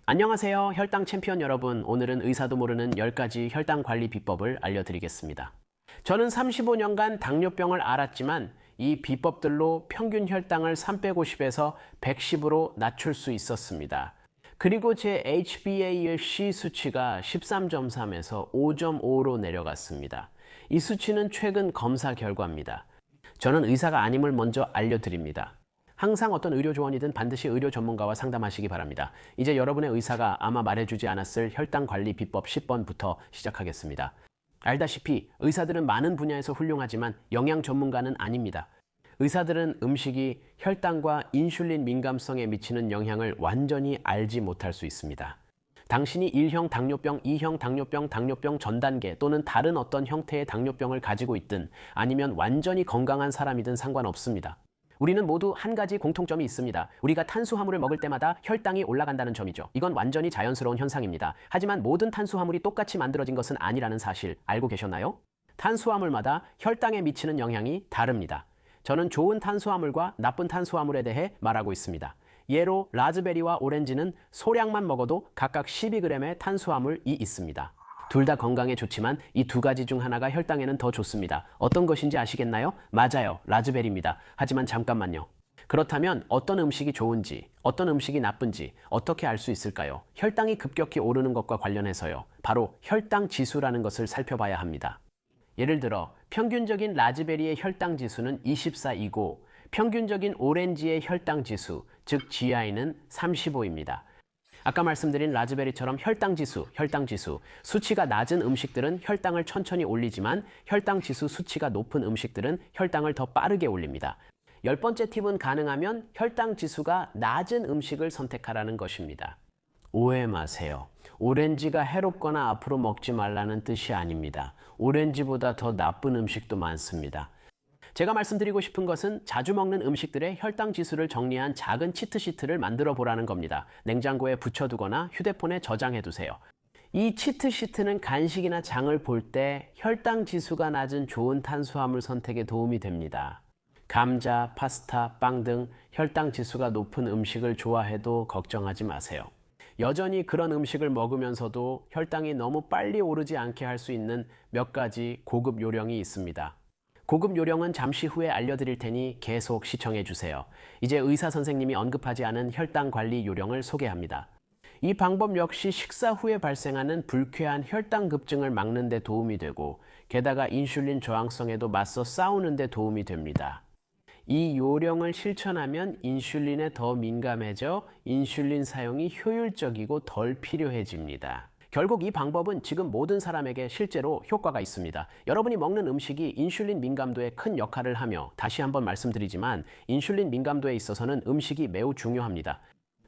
안녕하세요. 혈당 챔피언 여러분. 오늘은 의사도 모르는 10가지 혈당 관리 비법을 알려드리겠습니다. 저는 35년간 당뇨병을 앓았지만 이 비법들로 평균 혈당을 350에서 110으로 낮출 수 있었습니다. 그리고 제 HbA1c 수치가 13.3에서 5.5로 내려갔습니다. 이 수치는 최근 검사 결과입니다. 저는 의사가 아님을 먼저 알려드립니다. 항상 어떤 의료 조언이든 반드시 의료 전문가와 상담하시기 바랍니다. 이제 여러분의 의사가 아마 말해주지 않았을 혈당 관리 비법 10번부터 시작하겠습니다. 알다시피 의사들은 많은 분야에서 훌륭하지만 영양 전문가는 아닙니다. 의사들은 음식이 혈당과 인슐린 민감성에 미치는 영향을 완전히 알지 못할 수 있습니다. 당신이 1형 당뇨병, 2형 당뇨병, 당뇨병 전 단계 또는 다른 어떤 형태의 당뇨병을 가지고 있든 아니면 완전히 건강한 사람이든 상관없습니다. 우리는 모두 한 가지 공통점이 있습니다. 우리가 탄수화물을 먹을 때마다 혈당이 올라간다는 점이죠. 이건 완전히 자연스러운 현상입니다. 하지만 모든 탄수화물이 똑같이 만들어진 것은 아니라는 사실 알고 계셨나요? 탄수화물마다 혈당에 미치는 영향이 다릅니다. 저는 좋은 탄수화물과 나쁜 탄수화물에 대해 말하고 있습니다. 예로 라즈베리와 오렌지는 소량만 먹어도 각각 12g의 탄수화물이 있습니다. 둘 다 건강에 좋지만 이 두 가지 중 하나가 혈당에는 더 좋습니다. 어떤 것인지 아시겠나요? 맞아요. 라즈베리입니다. 하지만 잠깐만요. 그렇다면 어떤 음식이 좋은지, 어떤 음식이 나쁜지 어떻게 알 수 있을까요? 혈당이 급격히 오르는 것과 관련해서요. 바로 혈당 지수라는 것을 살펴봐야 합니다. 예를 들어 평균적인 라즈베리의 혈당 지수는 24이고 평균적인 오렌지의 혈당 지수, 즉 GI는 35입니다. 아까 말씀드린 라즈베리처럼 혈당지수 수치가 낮은 음식들은 혈당을 천천히 올리지만 혈당지수 수치가 높은 음식들은 혈당을 더 빠르게 올립니다. 10번째 팁은 가능하면 혈당지수가 낮은 음식을 선택하라는 것입니다. 오해 마세요. 오렌지가 해롭거나 앞으로 먹지 말라는 뜻이 아닙니다. 오렌지보다 더 나쁜 음식도 많습니다. 제가 말씀드리고 싶은 것은 자주 먹는 음식들의 혈당 지수를 정리한 작은 치트시트를 만들어 보라는 겁니다. 냉장고에 붙여두거나 휴대폰에 저장해 두세요. 이 치트시트는 간식이나 장을 볼 때 혈당 지수가 낮은 좋은 탄수화물 선택에 도움이 됩니다. 감자, 파스타, 빵 등 혈당 지수가 높은 음식을 좋아해도 걱정하지 마세요. 여전히 그런 음식을 먹으면서도 혈당이 너무 빨리 오르지 않게 할 수 있는 몇 가지 고급 요령이 있습니다. 고급 요령은 잠시 후에 알려드릴 테니 계속 시청해 주세요. 이제 의사 선생님이 언급하지 않은 혈당 관리 요령을 소개합니다. 이 방법 역시 식사 후에 발생하는 불쾌한 혈당 급증을 막는 데 도움이 되고 게다가 인슐린 저항성에도 맞서 싸우는 데 도움이 됩니다. 이 요령을 실천하면 인슐린에 더 민감해져 인슐린 사용이 효율적이고 덜 필요해집니다. 결국 이 방법은 지금 모든 사람에게 실제로 효과가 있습니다. 여러분이 먹는 음식이 인슐린 민감도에 큰 역할을 하며 다시 한번 말씀드리지만 인슐린 민감도에 있어서는 음식이 매우 중요합니다.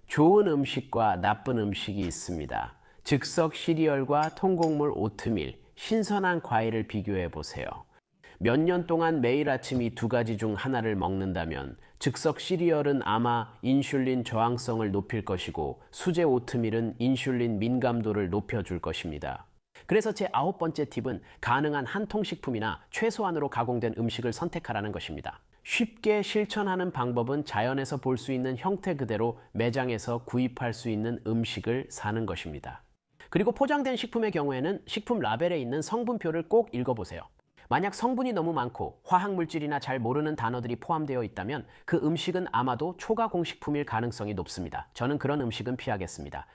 좋은 음식과 나쁜 음식이 있습니다. 즉석 시리얼과 통곡물 오트밀, 신선한 과일을 비교해 보세요. 몇 년 동안 매일 아침 이 두 가지 중 하나를 먹는다면 즉석 시리얼은 아마 인슐린 저항성을 높일 것이고 수제 오트밀은 인슐린 민감도를 높여줄 것입니다. 그래서 제 9번째 팁은 가능한 한통식품이나 최소한으로 가공된 음식을 선택하라는 것입니다. 쉽게 실천하는 방법은 자연에서 볼 수 있는 형태 그대로 매장에서 구입할 수 있는 음식을 사는 것입니다. 그리고 포장된 식품의 경우에는 식품 라벨에 있는 성분표를 꼭 읽어보세요. 만약 성분이 너무 많고 화학물질이나 잘 모르는 단어들이 포함되어 있다면 그 음식은 아마도 초가공식품일 가능성이 높습니다. 저는 그런 음식은 피하겠습니다.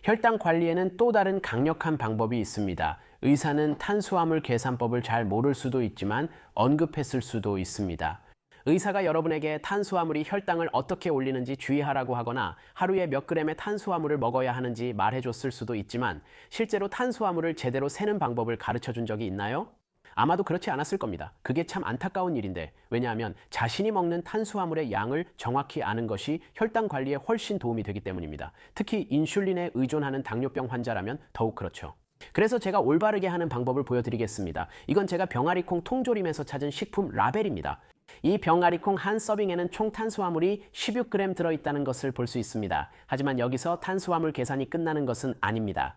혈당 관리에는 또 다른 강력한 방법이 있습니다. 의사는 탄수화물 계산법을 잘 모를 수도 있지만 언급했을 수도 있습니다. 의사가 여러분에게 탄수화물이 혈당을 어떻게 올리는지 주의하라고 하거나 하루에 몇 그램의 탄수화물을 먹어야 하는지 말해줬을 수도 있지만 실제로 탄수화물을 제대로 세는 방법을 가르쳐준 적이 있나요? 아마도 그렇지 않았을 겁니다. 그게 참 안타까운 일인데 왜냐하면 자신이 먹는 탄수화물의 양을 정확히 아는 것이 혈당 관리에 훨씬 도움이 되기 때문입니다. 특히 인슐린에 의존하는 당뇨병 환자라면 더욱 그렇죠. 그래서 제가 올바르게 하는 방법을 보여드리겠습니다. 이건 제가 병아리콩 통조림에서 찾은 식품 라벨입니다. 이 병아리콩 한 서빙에는 총 탄수화물이 16g 들어있다는 것을 볼 수 있습니다. 하지만 여기서 탄수화물 계산이 끝나는 것은 아닙니다.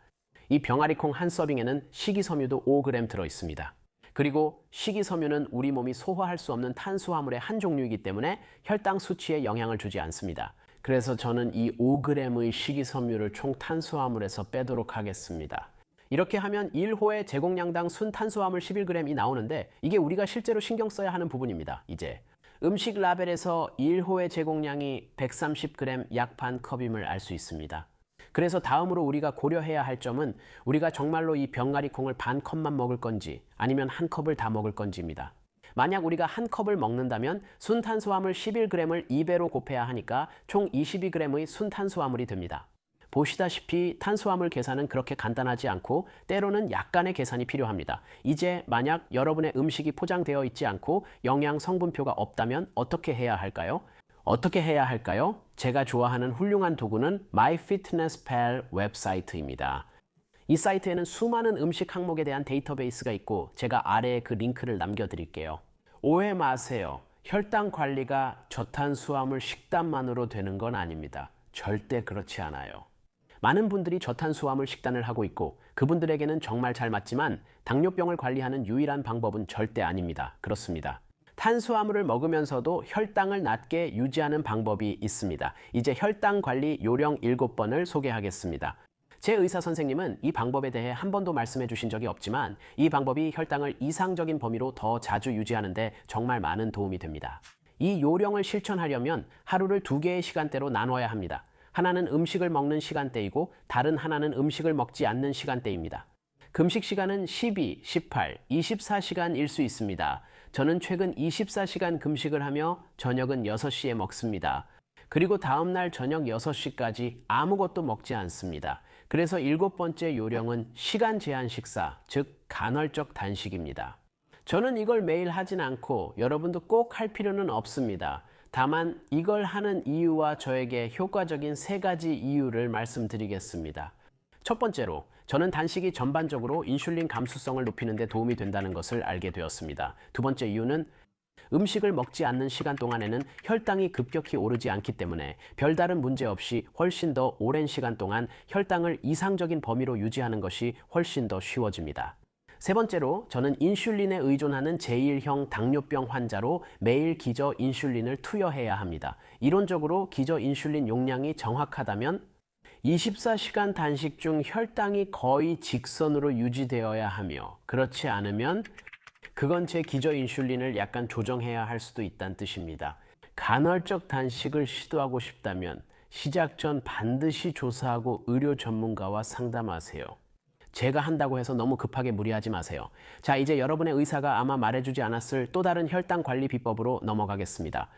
이 병아리콩 한 서빙에는 식이섬유도 5g 들어있습니다. 그리고 식이섬유는 우리 몸이 소화할 수 없는 탄수화물의 한 종류이기 때문에 혈당 수치에 영향을 주지 않습니다. 그래서 저는 이 5g의 식이섬유를 총 탄수화물에서 빼도록 하겠습니다. 이렇게 하면 1호의 제공량당 순탄수화물 11g이 나오는데 이게 우리가 실제로 신경 써야 하는 부분입니다. 이제 음식 라벨에서 1호의 제공량이 130g 약 반 컵임을 알 수 있습니다. 그래서 다음으로 우리가 고려해야 할 점은 우리가 정말로 이 병아리 콩을 반 컵만 먹을 건지 아니면 한 컵을 다 먹을 건지입니다. 만약 우리가 한 컵을 먹는다면 순탄수화물 11g을 2배로 곱해야 하니까 총 22g의 순탄수화물이 됩니다. 보시다시피 탄수화물 계산은 그렇게 간단하지 않고 때로는 약간의 계산이 필요합니다. 이제 만약 여러분의 음식이 포장되어 있지 않고 영양 성분표가 없다면 어떻게 해야 할까요? 제가 좋아하는 훌륭한 도구는 MyFitnessPal 웹사이트입니다. 이 사이트에는 수많은 음식 항목에 대한 데이터베이스가 있고 제가 아래에 그 링크를 남겨드릴게요. 오해 마세요. 혈당 관리가 저탄수화물 식단만으로 되는 건 아닙니다. 절대 그렇지 않아요. 많은 분들이 저탄수화물 식단을 하고 있고 그분들에게는 정말 잘 맞지만 당뇨병을 관리하는 유일한 방법은 절대 아닙니다. 그렇습니다. 탄수화물을 먹으면서도 혈당을 낮게 유지하는 방법이 있습니다. 이제 혈당 관리 요령 7번을 소개하겠습니다. 제 의사 선생님은 이 방법에 대해 한 번도 말씀해 주신 적이 없지만 이 방법이 혈당을 이상적인 범위로 더 자주 유지하는 데 정말 많은 도움이 됩니다. 이 요령을 실천하려면 하루를 2개의 시간대로 나눠야 합니다. 하나는 음식을 먹는 시간대이고 다른 하나는 음식을 먹지 않는 시간대입니다. 금식 시간은 12, 18, 24시간일 수 있습니다. 저는 최근 24시간 금식을 하며 저녁은 6시에 먹습니다. 그리고 다음날 저녁 6시까지 아무것도 먹지 않습니다. 그래서 7번째 요령은 시간 제한 식사, 즉 간헐적 단식입니다. 저는 이걸 매일 하진 않고 여러분도 꼭 할 필요는 없습니다. 다만 이걸 하는 이유와 저에게 효과적인 3가지 이유를 말씀드리겠습니다. 첫 번째로 저는 단식이 전반적으로 인슐린 감수성을 높이는 데 도움이 된다는 것을 알게 되었습니다. 두 번째 이유는 음식을 먹지 않는 시간 동안에는 혈당이 급격히 오르지 않기 때문에 별다른 문제 없이 훨씬 더 오랜 시간 동안 혈당을 이상적인 범위로 유지하는 것이 훨씬 더 쉬워집니다. 세 번째로 저는 인슐린에 의존하는 제1형 당뇨병 환자로 매일 기저 인슐린을 투여해야 합니다. 이론적으로 기저 인슐린 용량이 정확하다면 24시간 단식 중 혈당이 거의 직선으로 유지되어야 하며 그렇지 않으면 그건 제 기저 인슐린을 약간 조정해야 할 수도 있다는 뜻입니다. 간헐적 단식을 시도하고 싶다면 시작 전 반드시 조사하고 의료 전문가와 상담하세요. 제가 한다고 해서 너무 급하게 무리하지 마세요. 자, 이제 여러분의 의사가 아마 말해주지 않았을 또 다른 혈당 관리 비법으로 넘어가겠습니다.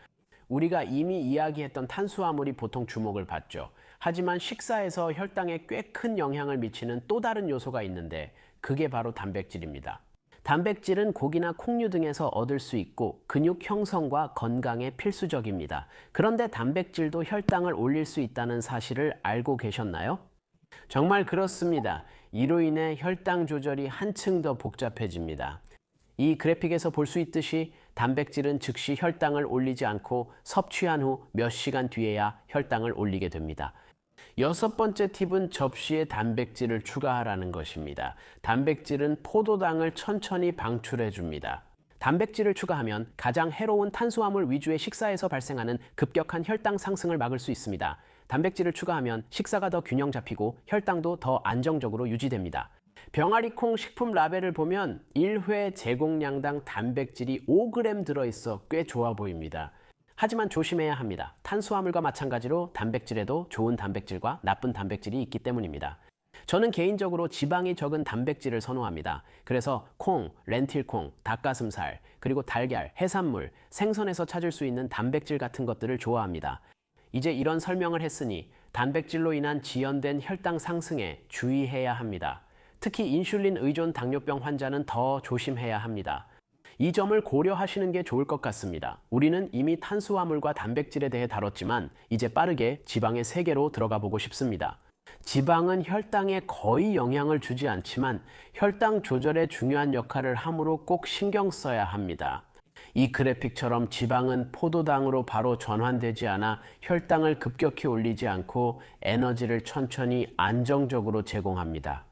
우리가 이미 이야기했던 탄수화물이 보통 주목을 받죠. 하지만 식사에서 혈당에 꽤 큰 영향을 미치는 또 다른 요소가 있는데 그게 바로 단백질입니다. 단백질은 고기나 콩류 등에서 얻을 수 있고 근육 형성과 건강에 필수적입니다. 그런데 단백질도 혈당을 올릴 수 있다는 사실을 알고 계셨나요? 정말 그렇습니다. 이로 인해 혈당 조절이 한층 더 복잡해집니다. 이 그래픽에서 볼 수 있듯이 단백질은 즉시 혈당을 올리지 않고 섭취한 후 몇 시간 뒤에야 혈당을 올리게 됩니다. 6번째 팁은 접시에 단백질을 추가하라는 것입니다. 단백질은 포도당을 천천히 방출해 줍니다. 단백질을 추가하면 가장 해로운 탄수화물 위주의 식사에서 발생하는 급격한 혈당 상승을 막을 수 있습니다. 단백질을 추가하면 식사가 더 균형 잡히고 혈당도 더 안정적으로 유지됩니다. 병아리콩 식품 라벨을 보면 1회 제공량당 단백질이 5g 들어있어 꽤 좋아 보입니다. 하지만 조심해야 합니다. 탄수화물과 마찬가지로 단백질에도 좋은 단백질과 나쁜 단백질이 있기 때문입니다. 저는 개인적으로 지방이 적은 단백질을 선호합니다. 그래서 콩, 렌틸콩, 닭가슴살, 그리고 달걀, 해산물, 생선에서 찾을 수 있는 단백질 같은 것들을 좋아합니다. 이제 이런 설명을 했으니 단백질로 인한 지연된 혈당 상승에 주의해야 합니다. 특히 인슐린 의존 당뇨병 환자는 더 조심해야 합니다. 이 점을 고려하시는 게 좋을 것 같습니다. 우리는 이미 탄수화물과 단백질에 대해 다뤘지만 이제 빠르게 지방의 세계로 들어가 보고 싶습니다. 지방은 혈당에 거의 영향을 주지 않지만 혈당 조절에 중요한 역할을 하므로 꼭 신경 써야 합니다. 이 그래픽처럼 지방은 포도당으로 바로 전환되지 않아 혈당을 급격히 올리지 않고 에너지를 천천히 안정적으로 제공합니다.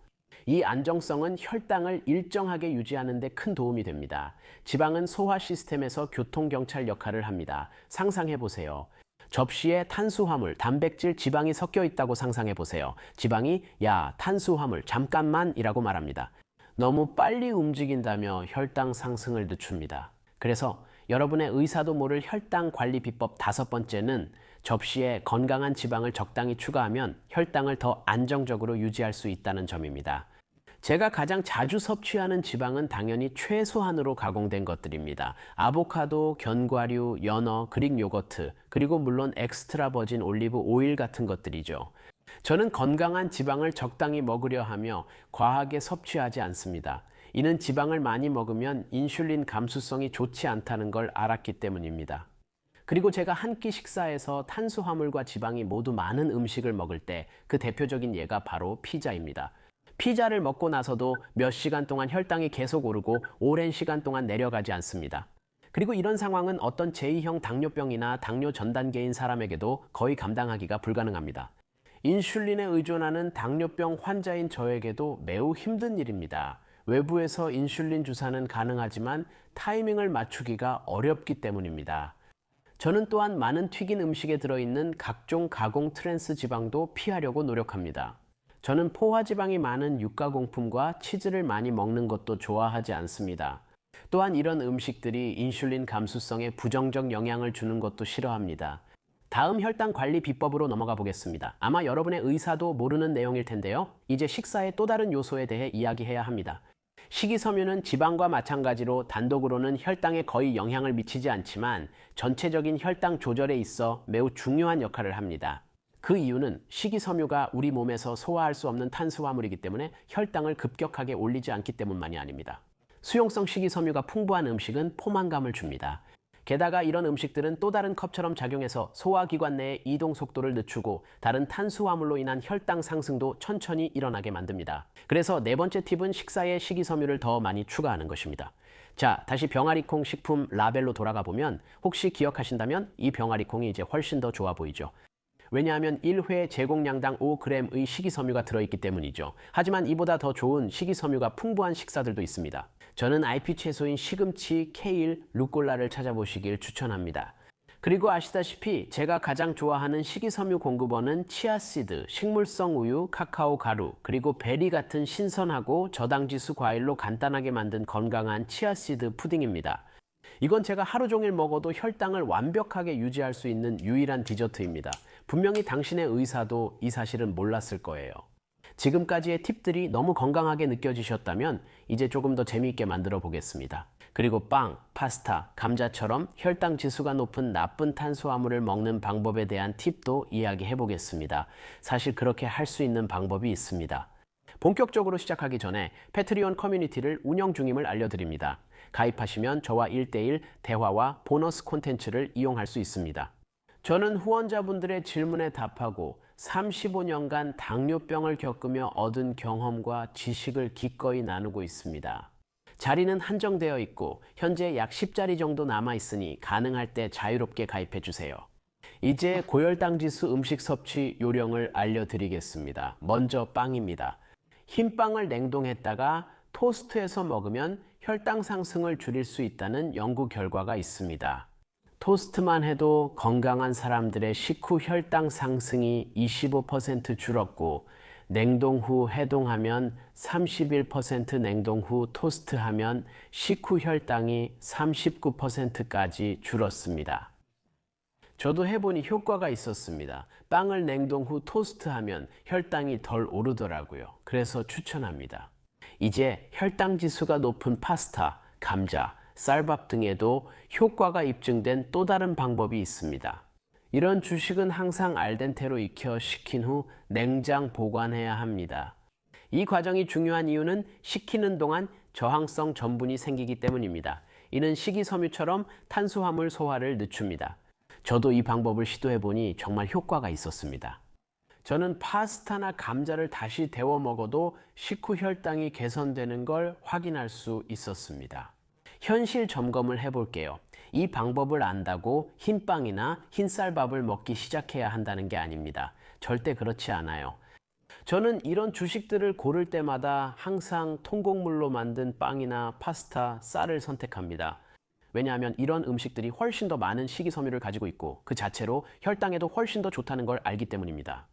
이 안정성은 혈당을 일정하게 유지하는 데 큰 도움이 됩니다. 지방은 소화 시스템에서 교통경찰 역할을 합니다. 상상해 보세요. 접시에 탄수화물, 단백질, 지방이 섞여 있다고 상상해 보세요. 지방이 야, 탄수화물 잠깐만 이라고 말합니다. 너무 빨리 움직인다며 혈당 상승을 늦춥니다. 그래서 여러분의 의사도 모를 혈당 관리 비법 5번째는 접시에 건강한 지방을 적당히 추가하면 혈당을 더 안정적으로 유지할 수 있다는 점입니다. 제가 가장 자주 섭취하는 지방은 당연히 최소한으로 가공된 것들입니다. 아보카도, 견과류, 연어, 그릭 요거트, 그리고 물론 엑스트라 버진 올리브 오일 같은 것들이죠. 저는 건강한 지방을 적당히 먹으려 하며 과하게 섭취하지 않습니다. 이는 지방을 많이 먹으면 인슐린 감수성이 좋지 않다는 걸 알았기 때문입니다. 그리고 제가 한 끼 식사에서 탄수화물과 지방이 모두 많은 음식을 먹을 때 그 대표적인 예가 바로 피자입니다. 피자를 먹고 나서도 몇 시간 동안 혈당이 계속 오르고 오랜 시간 동안 내려가지 않습니다. 그리고 이런 상황은 어떤 제2형 당뇨병이나 당뇨 전 단계인 사람에게도 거의 감당하기가 불가능합니다. 인슐린에 의존하는 당뇨병 환자인 저에게도 매우 힘든 일입니다. 외부에서 인슐린 주사는 가능하지만 타이밍을 맞추기가 어렵기 때문입니다. 저는 또한 많은 튀긴 음식에 들어있는 각종 가공 트랜스 지방도 피하려고 노력합니다. 저는 포화지방이 많은 육가공품과 치즈를 많이 먹는 것도 좋아하지 않습니다. 또한 이런 음식들이 인슐린 감수성에 부정적 영향을 주는 것도 싫어합니다. 다음 혈당 관리 비법으로 넘어가 보겠습니다. 아마 여러분의 의사도 모르는 내용일 텐데요. 이제 식사의 또 다른 요소에 대해 이야기해야 합니다. 식이섬유는 지방과 마찬가지로 단독으로는 혈당에 거의 영향을 미치지 않지만 전체적인 혈당 조절에 있어 매우 중요한 역할을 합니다. 그 이유는 식이섬유가 우리 몸에서 소화할 수 없는 탄수화물이기 때문에 혈당을 급격하게 올리지 않기 때문만이 아닙니다. 수용성 식이섬유가 풍부한 음식은 포만감을 줍니다. 게다가 이런 음식들은 또 다른 컵처럼 작용해서 소화기관 내의 이동 속도를 늦추고 다른 탄수화물로 인한 혈당 상승도 천천히 일어나게 만듭니다. 그래서 네 번째 팁은 식사에 식이섬유를 더 많이 추가하는 것입니다. 자, 다시 병아리콩 식품 라벨로 돌아가 보면 혹시 기억하신다면 이 병아리콩이 이제 훨씬 더 좋아 보이죠. 왜냐하면 1회 제공량당 5g의 식이섬유가 들어있기 때문이죠. 하지만 이보다 더 좋은 식이섬유가 풍부한 식사들도 있습니다. 저는 IP 채소인 시금치, 케일, 루꼴라를 찾아보시길 추천합니다. 그리고 아시다시피 제가 가장 좋아하는 식이섬유 공급원은 치아씨드, 식물성 우유, 카카오 가루, 그리고 베리 같은 신선하고 저당지수 과일로 간단하게 만든 건강한 치아씨드 푸딩입니다. 이건 제가 하루 종일 먹어도 혈당을 완벽하게 유지할 수 있는 유일한 디저트입니다. 분명히 당신의 의사도 이 사실은 몰랐을 거예요. 지금까지의 팁들이 너무 건강하게 느껴지셨다면 이제 조금 더 재미있게 만들어 보겠습니다. 그리고 빵, 파스타, 감자처럼 혈당 지수가 높은 나쁜 탄수화물을 먹는 방법에 대한 팁도 이야기해 보겠습니다. 사실 그렇게 할 수 있는 방법이 있습니다. 본격적으로 시작하기 전에 패트리온 커뮤니티를 운영 중임을 알려드립니다. 가입하시면 저와 1대1 대화와 보너스 콘텐츠를 이용할 수 있습니다. 저는 후원자분들의 질문에 답하고 35년간 당뇨병을 겪으며 얻은 경험과 지식을 기꺼이 나누고 있습니다. 자리는 한정되어 있고 현재 약 10자리 정도 남아 있으니 가능할 때 자유롭게 가입해 주세요. 이제 고혈당지수 음식 섭취 요령을 알려드리겠습니다. 먼저 빵입니다. 흰 빵을 냉동했다가 토스트해서 먹으면 혈당 상승을 줄일 수 있다는 연구 결과가 있습니다. 토스트만 해도 건강한 사람들의 식후 혈당 상승이 25% 줄었고 냉동 후 해동하면 31%, 냉동 후 토스트하면 식후 혈당이 39%까지 줄었습니다. 저도 해보니 효과가 있었습니다. 빵을 냉동 후 토스트하면 혈당이 덜 오르더라고요. 그래서 추천합니다. 이제 혈당 지수가 높은 파스타, 감자, 쌀밥 등에도 효과가 입증된 또 다른 방법이 있습니다. 이런 주식은 항상 알덴테로 익혀 식힌 후 냉장 보관해야 합니다. 이 과정이 중요한 이유는 식히는 동안 저항성 전분이 생기기 때문입니다. 이는 식이섬유처럼 탄수화물 소화를 늦춥니다. 저도 이 방법을 시도해보니 정말 효과가 있었습니다. 저는 파스타나 감자를 다시 데워 먹어도 식후 혈당이 개선되는 걸 확인할 수 있었습니다. 현실 점검을 해볼게요. 이 방법을 안다고 흰빵이나 흰쌀밥을 먹기 시작해야 한다는 게 아닙니다. 절대 그렇지 않아요. 저는 이런 주식들을 고를 때마다 항상 통곡물로 만든 빵이나 파스타, 쌀을 선택합니다. 왜냐하면 이런 음식들이 훨씬 더 많은 식이섬유를 가지고 있고 그 자체로 혈당에도 훨씬 더 좋다는 걸 알기 때문입니다.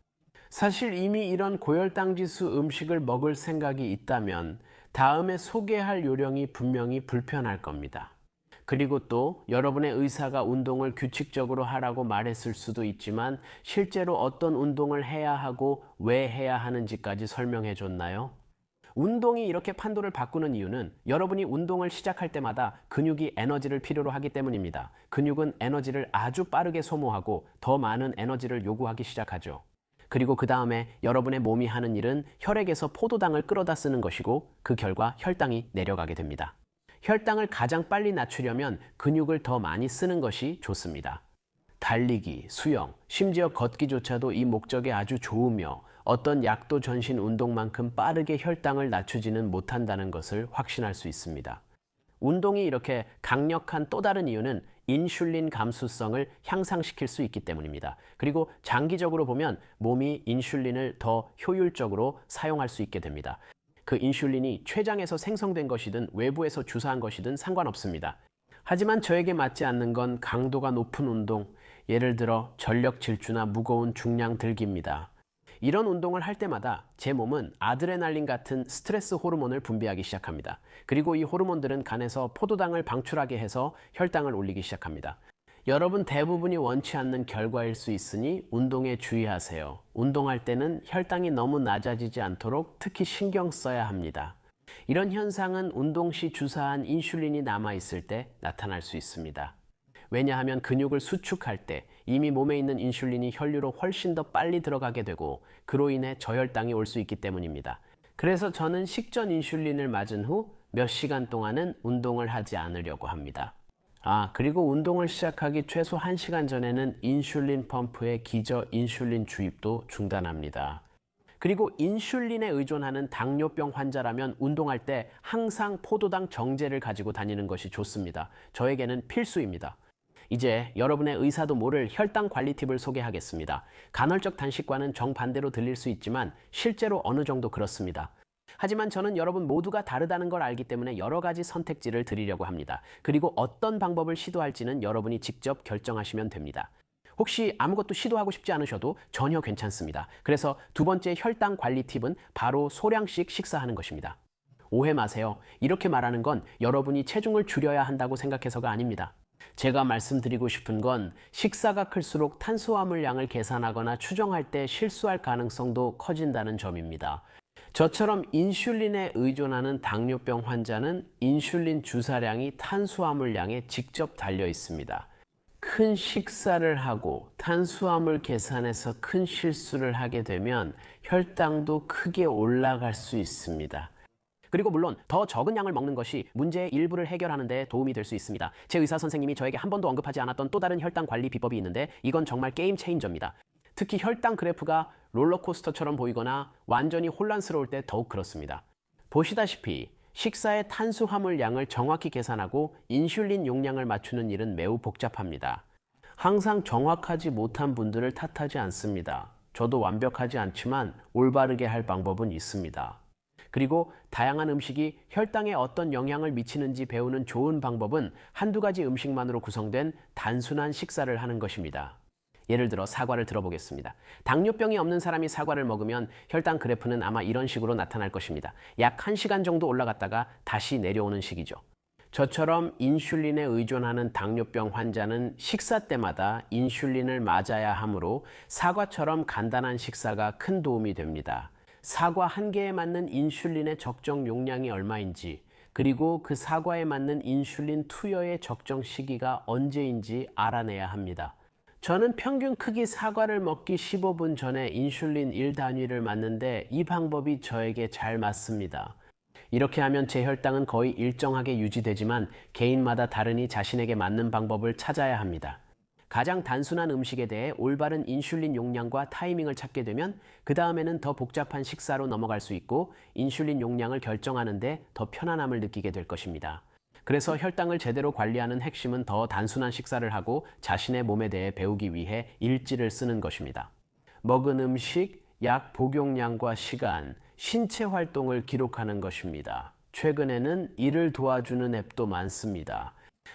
사실 이미 이런 고혈당 지수 음식을 먹을 생각이 있다면 다음에 소개할 요령이 분명히 불편할 겁니다. 그리고 또 여러분의 의사가 운동을 규칙적으로 하라고 말했을 수도 있지만 실제로 어떤 운동을 해야 하고 왜 해야 하는지까지 설명해 줬나요? 운동이 이렇게 판도를 바꾸는 이유는 여러분이 운동을 시작할 때마다 근육이 에너지를 필요로 하기 때문입니다. 근육은 에너지를 아주 빠르게 소모하고 더 많은 에너지를 요구하기 시작하죠. 그리고 그 다음에 여러분의 몸이 하는 일은 혈액에서 포도당을 끌어다 쓰는 것이고 그 결과 혈당이 내려가게 됩니다. 혈당을 가장 빨리 낮추려면 근육을 더 많이 쓰는 것이 좋습니다. 달리기, 수영, 심지어 걷기조차도 이 목적에 아주 좋으며 어떤 약도 전신 운동만큼 빠르게 혈당을 낮추지는 못한다는 것을 확신할 수 있습니다. 운동이 이렇게 강력한 또 다른 이유는 인슐린 감수성을 향상시킬 수 있기 때문입니다. 그리고 장기적으로 보면 몸이 인슐린을 더 효율적으로 사용할 수 있게 됩니다. 그 인슐린이 췌장에서 생성된 것이든 외부에서 주사한 것이든 상관없습니다. 하지만 저에게 맞지 않는 건 강도가 높은 운동, 예를 들어 전력 질주나 무거운 중량 들기입니다. 이런 운동을 할 때마다 제 몸은 아드레날린 같은 스트레스 호르몬을 분비하기 시작합니다. 그리고 이 호르몬들은 간에서 포도당을 방출하게 해서 혈당을 올리기 시작합니다. 여러분 대부분이 원치 않는 결과일 수 있으니 운동에 주의하세요. 운동할 때는 혈당이 너무 낮아지지 않도록 특히 신경 써야 합니다. 이런 현상은 운동 시 주사한 인슐린이 남아있을 때 나타날 수 있습니다. 왜냐하면 근육을 수축할 때 이미 몸에 있는 인슐린이 혈류로 훨씬 더 빨리 들어가게 되고 그로 인해 저혈당이 올 수 있기 때문입니다. 그래서 저는 식전 인슐린을 맞은 후 몇 시간 동안은 운동을 하지 않으려고 합니다. 그리고 운동을 시작하기 최소 1시간 전에는 인슐린 펌프의 기저 인슐린 주입도 중단합니다. 그리고 인슐린에 의존하는 당뇨병 환자라면 운동할 때 항상 포도당 정제를 가지고 다니는 것이 좋습니다. 저에게는 필수입니다. 이제 여러분의 의사도 모를 혈당 관리 팁을 소개하겠습니다. 간헐적 단식과는 정반대로 들릴 수 있지만 실제로 어느 정도 그렇습니다. 하지만 저는 여러분 모두가 다르다는 걸 알기 때문에 여러 가지 선택지를 드리려고 합니다. 그리고 어떤 방법을 시도할지는 여러분이 직접 결정하시면 됩니다. 혹시 아무것도 시도하고 싶지 않으셔도 전혀 괜찮습니다. 그래서 두 번째 혈당 관리 팁은 바로 소량씩 식사하는 것입니다. 오해 마세요. 이렇게 말하는 건 여러분이 체중을 줄여야 한다고 생각해서가 아닙니다. 제가 말씀드리고 싶은 건 식사가 클수록 탄수화물 양을 계산하거나 추정할 때 실수할 가능성도 커진다는 점입니다. 저처럼 인슐린에 의존하는 당뇨병 환자는 인슐린 주사량이 탄수화물 양에 직접 달려 있습니다. 큰 식사를 하고 탄수화물 계산에서 큰 실수를 하게 되면 혈당도 크게 올라갈 수 있습니다. 그리고 물론 더 적은 양을 먹는 것이 문제의 일부를 해결하는 데 도움이 될 수 있습니다. 제 의사 선생님이 저에게 한 번도 언급하지 않았던 또 다른 혈당 관리 비법이 있는데 이건 정말 게임 체인저입니다. 특히 혈당 그래프가 롤러코스터처럼 보이거나 완전히 혼란스러울 때 더욱 그렇습니다. 보시다시피 식사의 탄수화물 양을 정확히 계산하고 인슐린 용량을 맞추는 일은 매우 복잡합니다. 항상 정확하지 못한 분들을 탓하지 않습니다. 저도 완벽하지 않지만 올바르게 할 방법은 있습니다. 그리고 다양한 음식이 혈당에 어떤 영향을 미치는지 배우는 좋은 방법은 한두 가지 음식만으로 구성된 단순한 식사를 하는 것입니다. 예를 들어 사과를 들어보겠습니다. 당뇨병이 없는 사람이 사과를 먹으면 혈당 그래프는 아마 이런 식으로 나타날 것입니다. 약 1시간 정도 올라갔다가 다시 내려오는 식이죠. 저처럼 인슐린에 의존하는 당뇨병 환자는 식사 때마다 인슐린을 맞아야 하므로 사과처럼 간단한 식사가 큰 도움이 됩니다. 사과 한 개에 맞는 인슐린의 적정 용량이 얼마인지, 그리고 그 사과에 맞는 인슐린 투여의 적정 시기가 언제인지 알아내야 합니다. 저는 평균 크기 사과를 먹기 15분 전에 인슐린 1단위를 맞는데 이 방법이 저에게 잘 맞습니다. 이렇게 하면 제 혈당은 거의 일정하게 유지되지만 개인마다 다르니 자신에게 맞는 방법을 찾아야 합니다. 가장 단순한 음식에 대해 올바른 인슐린 용량과 타이밍을 찾게 되면 그 다음에는 더 복잡한 식사로 넘어갈 수 있고 인슐린 용량을 결정하는데 더 편안함을 느끼게 될 것입니다. 그래서 혈당을 제대로 관리하는 핵심은 더 단순한 식사를 하고 자신의 몸에 대해 배우기 위해 일지를 쓰는 것입니다. 먹은 음식, 약 복용량과 시간, 신체 활동을 기록하는 것입니다. 최근에는 이를 도와주는 앱도 많습니다.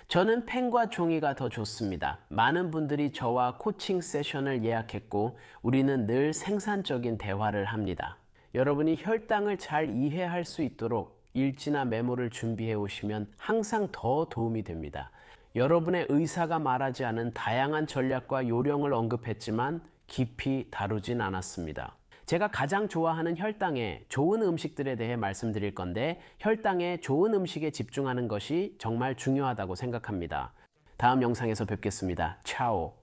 저는 펜과 종이가 더 좋습니다. 많은 분들이 저와 코칭 세션을 예약했고 우리는 늘 생산적인 대화를 합니다. 여러분이 혈당을 잘 이해할 수 있도록 일지나 메모를 준비해 오시면 항상 더 도움이 됩니다. 여러분의 의사가 말하지 않은 다양한 전략과 요령을 언급했지만 깊이 다루진 않았습니다. 제가 가장 좋아하는 혈당에 좋은 음식들에 대해 말씀드릴 건데 혈당에 좋은 음식에 집중하는 것이 정말 중요하다고 생각합니다. 다음 영상에서 뵙겠습니다. 차오.